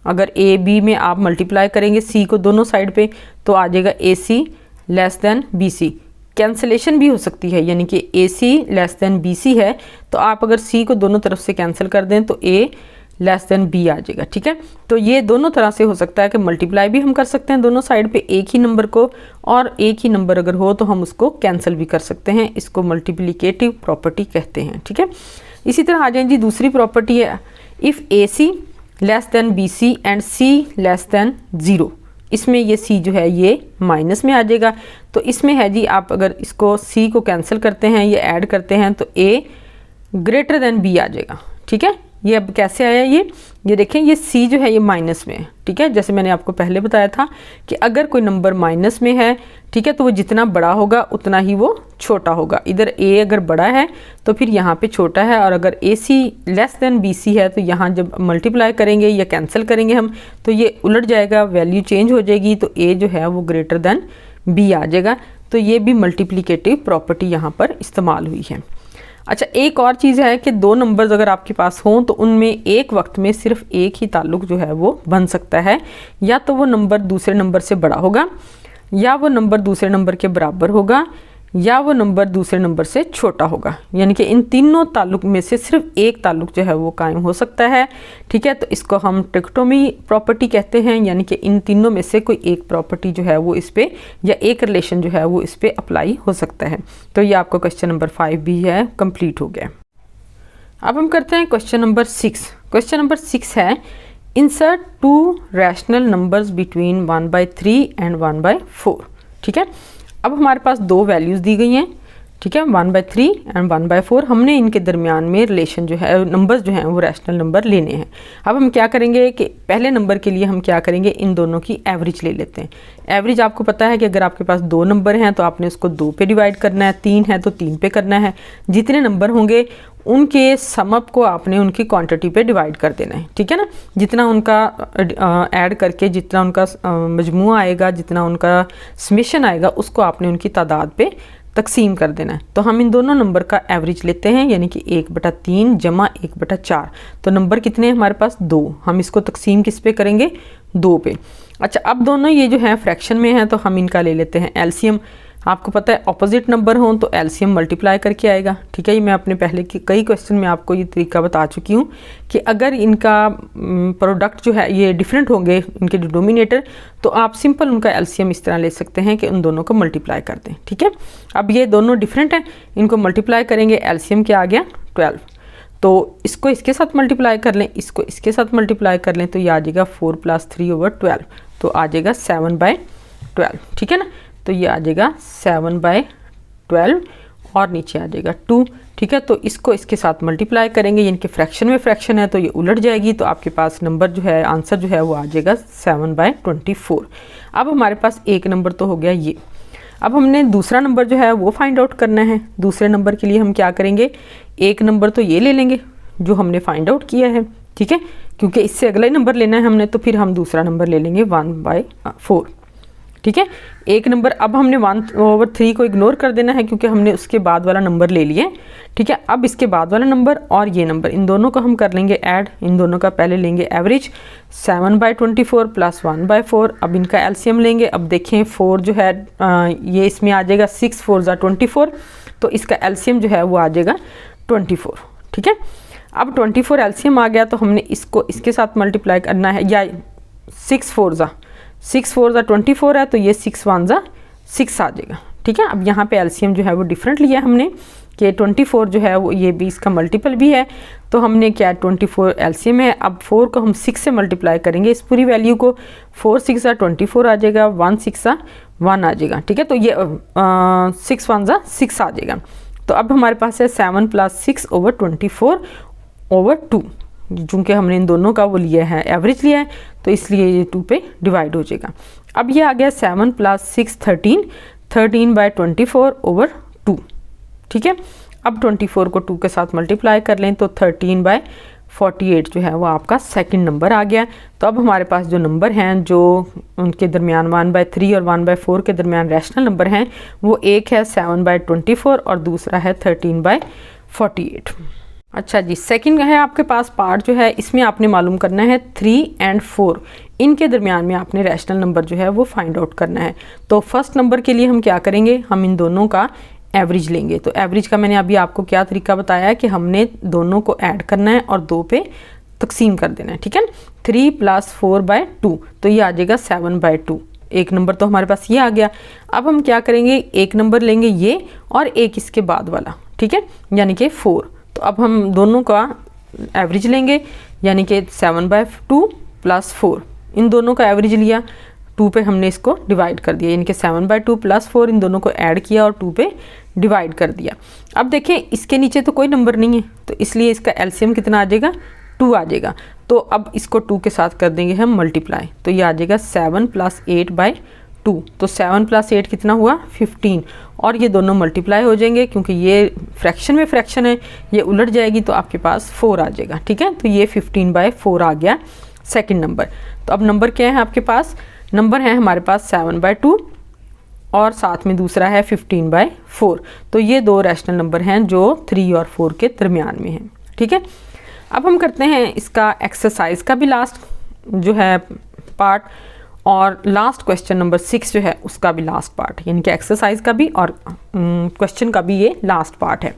Speaker 1: अगर ए बी में आप मल्टीप्लाई करेंगे सी को दोनों साइड पे तो आ जाएगा A C less than B C. Cancellation भी हो सकती है, यानी कि A C less than B C है तो आप अगर सी को दोनों तरफ से कैंसिल कर दें तो ए लेस देन बी आ जाएगा। ठीक है, तो ये दोनों तरह से हो सकता है कि मल्टीप्लाई भी हम कर सकते हैं दोनों साइड पे एक ही नंबर को, और एक ही नंबर अगर हो तो हम उसको कैंसिल भी कर सकते हैं। इसको मल्टीप्लिकेटिव प्रॉपर्टी कहते हैं। ठीक है, इसी तरह आ जाए जी दूसरी प्रॉपर्टी है, if A C less than B C and C less than zero. इसमें ये सी जो है ये माइनस में आ जाएगा। तो इसमें है जी आप अगर इसको सी को कैंसिल करते हैं, ये ऐड करते हैं तो ए ग्रेटर देन बी आ जाएगा। ठीक है, ये अब कैसे आया, ये देखें ये सी जो है ये माइनस में है। ठीक है, जैसे मैंने आपको पहले बताया था कि अगर कोई नंबर माइनस में है, ठीक है, तो वो जितना बड़ा होगा उतना ही वो छोटा होगा। इधर ए अगर बड़ा है तो फिर यहाँ पे छोटा है, और अगर ए C less than B C है तो यहाँ जब मल्टीप्लाई करेंगे या कैंसिल करेंगे हम तो ये उलट जाएगा, वैल्यू चेंज हो जाएगी, तो ए जो है वो ग्रेटर देन बी आ जाएगा। तो ये भी मल्टीप्लिकेटिव प्रॉपर्टी यहाँ पर इस्तेमाल हुई है। अच्छा, एक और चीज़ है कि दो नंबर्स अगर आपके पास हों तो उनमें एक वक्त में सिर्फ एक ही ताल्लुक जो है वो बन सकता है, या तो वो नंबर दूसरे नंबर से बड़ा होगा, या वो नंबर दूसरे नंबर के बराबर होगा, या वो नंबर दूसरे नंबर से छोटा होगा। यानी कि इन तीनों ताल्लुक में से सिर्फ एक ताल्लुक जो है वो कायम हो सकता है। ठीक है, तो इसको हम ट्रिकोटोमी प्रॉपर्टी कहते हैं, यानी कि इन तीनों में से कोई एक प्रॉपर्टी जो है वो इस पे, या एक रिलेशन जो है वो इस पे अप्लाई हो सकता है। तो ये आपका क्वेश्चन नंबर 5 भी है, कंप्लीट हो गया। अब हम करते हैं क्वेश्चन नंबर 6। क्वेश्चन नंबर 6 है, insert 2 rational numbers between 1/3 and 1/4। ठीक है, अब हमारे पास दो वैल्यूज़ दी गई हैं। ठीक है, 1/3 एंड 1/4। हमने इनके दरमियान में रिलेशन जो है, नंबर्स जो हैं वो रैशनल नंबर लेने हैं। अब हम क्या करेंगे कि पहले नंबर के लिए हम क्या करेंगे, इन दोनों की एवरेज ले लेते हैं। एवरेज आपको पता है कि अगर आपके पास दो नंबर हैं तो आपने उसको 2 पे डिवाइड करना है, 3 है तो 3 पे करना है। जितने नंबर होंगे उनके समअप को आपने उनकी क्वांटिटी पे डिवाइड कर देना है। ठीक है ना, जितना उनका ऐड करके जितना उनका मजमूआ आएगा, जितना उनका समेशन आएगा, उसको आपने उनकी तादाद पे तकसीम कर देना है। तो हम इन दोनों नंबर का एवरेज लेते हैं, यानी कि 1/3 जमा 1/4। तो नंबर कितने हैं हमारे पास, 2। हम इसको तकसीम किस पे करेंगे, 2 पे। अच्छा, अब दोनों ये जो है फ्रैक्शन में हैं तो हम इनका ले लेते हैं एलसीएम। आपको पता है ऑपोजिट नंबर हों तो एलसीएम मल्टीप्लाई करके आएगा। ठीक है, ये मैं अपने पहले के कई क्वेश्चन में आपको ये तरीका बता चुकी हूँ कि अगर इनका प्रोडक्ट जो है ये डिफरेंट होंगे, इनके डिनोमिनेटर, तो आप सिंपल उनका एलसीएम इस तरह ले सकते हैं कि उन दोनों को मल्टीप्लाई कर दें। ठीक है, अब ये दोनों डिफरेंट हैं, इनको मल्टीप्लाई करेंगे, एलसीएम क्या आ गया 12। तो इसको इसके साथ मल्टीप्लाई कर लें, इसको इसके साथ मल्टीप्लाई कर लें, तो ये आ जाएगा 4 + 3/12, तो आ जाएगा 7/12। ठीक है ना, तो ये आ जाएगा 7/12 और नीचे आ जाएगा 2। ठीक है, तो इसको इसके साथ मल्टीप्लाई करेंगे, इनके फ्रैक्शन में फ्रैक्शन है तो ये उलट जाएगी, तो आपके पास नंबर जो है, आंसर जो है वो आ जाएगा 7/24। अब हमारे पास एक नंबर तो हो गया ये। अब हमने दूसरा नंबर जो है वो फाइंड आउट करना है। दूसरे नंबर के लिए हम क्या करेंगे, एक नंबर तो ये ले लेंगे जो हमने फाइंड आउट किया है। ठीक है, क्योंकि इससे अगला ही नंबर लेना है हमने, तो फिर हम दूसरा नंबर ले लेंगे 1/4। ठीक है, एक नंबर, अब हमने 1/3 को इग्नोर कर देना है क्योंकि हमने उसके बाद वाला नंबर ले लिया। ठीक है, अब इसके बाद वाला नंबर और ये नंबर, इन दोनों को हम कर लेंगे ऐड। इन दोनों का पहले लेंगे एवरेज, 7/24 + 1/4। अब इनका एलसीएम लेंगे। अब देखें 4 जो है ये इसमें आ जाएगा, 6 4 = 24, तो इसका एलसीएम जो है वो आ जाएगा 24। ठीक है, अब 24 एलसीएम आ गया तो हमने इसको इसके साथ मल्टीप्लाई करना है, या 6 4 = 24 है तो ये 6 1 = 6 आ जाएगा। ठीक है, अब यहाँ पे एलसीएम जो है वो डिफरेंट लिया हमने कि 24 जो है वो ये भी इसका मल्टीपल भी है, तो हमने क्या 24 एलसीएम है। अब 4 को हम 6 से मल्टीप्लाई करेंगे इस पूरी वैल्यू को, 4 6 = 24 आ जाएगा, 1 6 = 1 आ जाएगा। ठीक है, तो ये 6 1 = 6 आ जाएगा। तो अब हमारे पास है 7 + 6/24/2, चूँकि हमने इन दोनों का वो लिया है, एवरेज लिया है, तो इसलिए ये 2 पे डिवाइड हो जाएगा। अब ये आ गया 7 + 6 13, 13/24/2। ठीक है, अब 24 को 2 के साथ मल्टीप्लाई कर लें तो 13/48 जो है वो आपका सेकंड नंबर आ गया। तो अब हमारे पास जो नंबर हैं जो उनके दरमियान 1/3 और 1/4 के दरमियान रैशनल नंबर हैं, वो एक है 7/24 और दूसरा है 13/48। अच्छा जी, सेकंड है आपके पास पार्ट जो है, इसमें आपने मालूम करना है 3 और 4 इनके दरमियान में आपने रैशनल नंबर जो है वो फाइंड आउट करना है। तो फर्स्ट नंबर के लिए हम क्या करेंगे, हम इन दोनों का एवरेज लेंगे। तो एवरेज का मैंने अभी आपको क्या तरीका बताया है कि हमने दोनों को ऐड करना है और 2 पे तकसीम कर देना है, ठीक है। 3 + 4/2 तो ये आ जाएगा 7/2। एक नंबर तो हमारे पास ये आ गया। अब हम क्या करेंगे, एक नंबर लेंगे ये और एक इसके बाद वाला, ठीक है, यानी कि 4। तो अब हम दोनों का एवरेज लेंगे, यानी कि 7/2 + 4, इन दोनों का एवरेज लिया, 2 पे हमने इसको डिवाइड कर दिया, यानी कि 7/2 + 4 इन दोनों को ऐड किया और 2 पे डिवाइड कर दिया। अब देखें इसके नीचे तो कोई नंबर नहीं है, तो इसलिए इसका एलसीएम कितना आ जाएगा, 2 आ जाएगा। तो अब इसको 2 के साथ कर देंगे हम मल्टीप्लाई, तो ये आ जाएगा 7 + 8/2। तो 7 + 8 कितना हुआ, 15, और ये दोनों मल्टीप्लाई हो जाएंगे क्योंकि ये फ्रैक्शन में फ्रैक्शन है, ये उलट जाएगी तो आपके पास 4 आ जाएगा, ठीक है। तो ये 15/4 आ गया सेकंड नंबर। तो अब नंबर क्या है आपके पास, नंबर है हमारे पास 7/2 और साथ में दूसरा है 15/4। तो ये दो रैशनल नंबर हैं जो 3 और 4 के दरमियान में हैं, ठीक है। अब हम करते हैं इसका एक्सरसाइज का भी लास्ट जो है पार्ट, और लास्ट क्वेश्चन नंबर 6 जो है उसका भी लास्ट पार्ट, यानी कि एक्सरसाइज का भी और क्वेश्चन का भी ये लास्ट पार्ट है।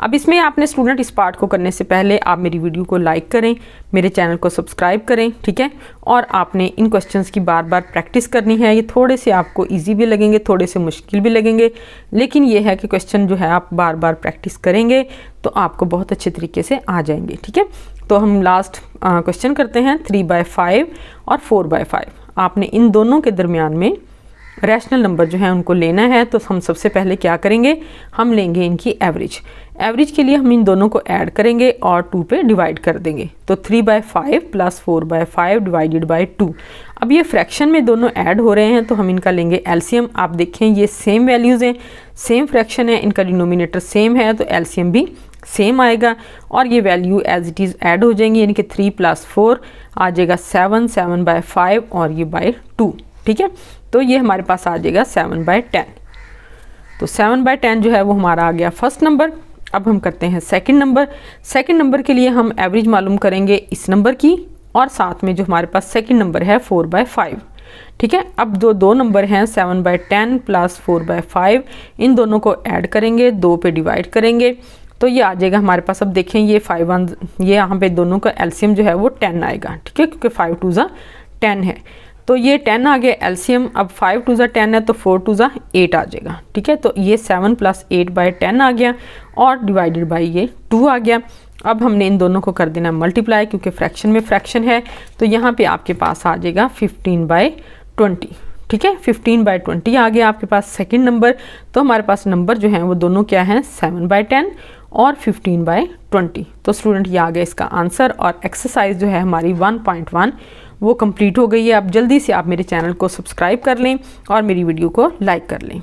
Speaker 1: अब इसमें आपने स्टूडेंट इस पार्ट को करने से पहले आप मेरी वीडियो को लाइक करें, मेरे चैनल को सब्सक्राइब करें, ठीक है। और आपने इन क्वेश्चंस की बार बार प्रैक्टिस करनी है। ये थोड़े से आपको इजी भी लगेंगे, थोड़े से मुश्किल भी लगेंगे, लेकिन ये है कि क्वेश्चन जो है आप बार बार प्रैक्टिस करेंगे तो आपको बहुत अच्छे तरीके से आ जाएंगे, ठीक है। तो हम लास्ट क्वेश्चन करते हैं 3/5 और 4/5। आपने इन दोनों के दरमियान में रैशनल नंबर जो है उनको लेना है। तो हम सबसे पहले क्या करेंगे, हम लेंगे इनकी एवरेज। एवरेज के लिए हम इन दोनों को ऐड करेंगे और 2 पे डिवाइड कर देंगे। तो 3/5 + 4/5 / 2। अब ये फ्रैक्शन में दोनों ऐड हो रहे हैं तो हम इनका लेंगे एलसीएम। आप देखें ये सेम वैल्यूज़ हैं, सेम फ्रैक्शन है, इनका डिनोमिनेटर सेम है, तो एलसीएम भी सेम आएगा और ये value as it is add हो जाएंगी, यानी कि 3 + 4 आ जाएगा 7, 7/5 और ये /2, ठीक है। तो ये हमारे पास आ जाएगा 7/10। तो 7/10 जो है वो हमारा आ गया फर्स्ट नंबर। अब हम करते हैं सेकंड नंबर। सेकंड नंबर के लिए हम एवरेज मालूम करेंगे इस नंबर की और साथ में जो हमारे पास सेकंड नंबर है 4/5, ठीक है। अब दो नंबर हैं 7/10 + 4/5, इन दोनों को ऐड करेंगे, 2 पे डिवाइड करेंगे तो ये आ जाएगा हमारे पास। अब देखें ये 5 ये यहाँ पे दोनों का एलसीएम जो है वो 10 आएगा, ठीक है, क्योंकि 5 2 ज़ा 10 है, तो ये 10 आ गया एलसीएम। अब 5 2 ज़ा 10 है तो 4 2 ज़ा 8 आ जाएगा, ठीक है। तो ये 7 + 8/10 आ गया और डिवाइडेड बाई ये 2 आ गया। अब हमने इन दोनों को कर देना मल्टीप्लाई, क्योंकि फ्रैक्शन में फ्रैक्शन है, तो यहाँ पे आपके पास आ जाएगा 15/20, ठीक है। 15/20 आ गया आपके पास सेकंड नंबर। तो हमारे पास नंबर जो हैं वो दोनों क्या हैं, 7/10 और 15/20। तो स्टूडेंट ये आ गया इसका आंसर, और एक्सरसाइज जो है हमारी 1.1 वो कंप्लीट हो गई है। अब जल्दी से आप मेरे चैनल को सब्सक्राइब कर लें और मेरी वीडियो को लाइक कर लें।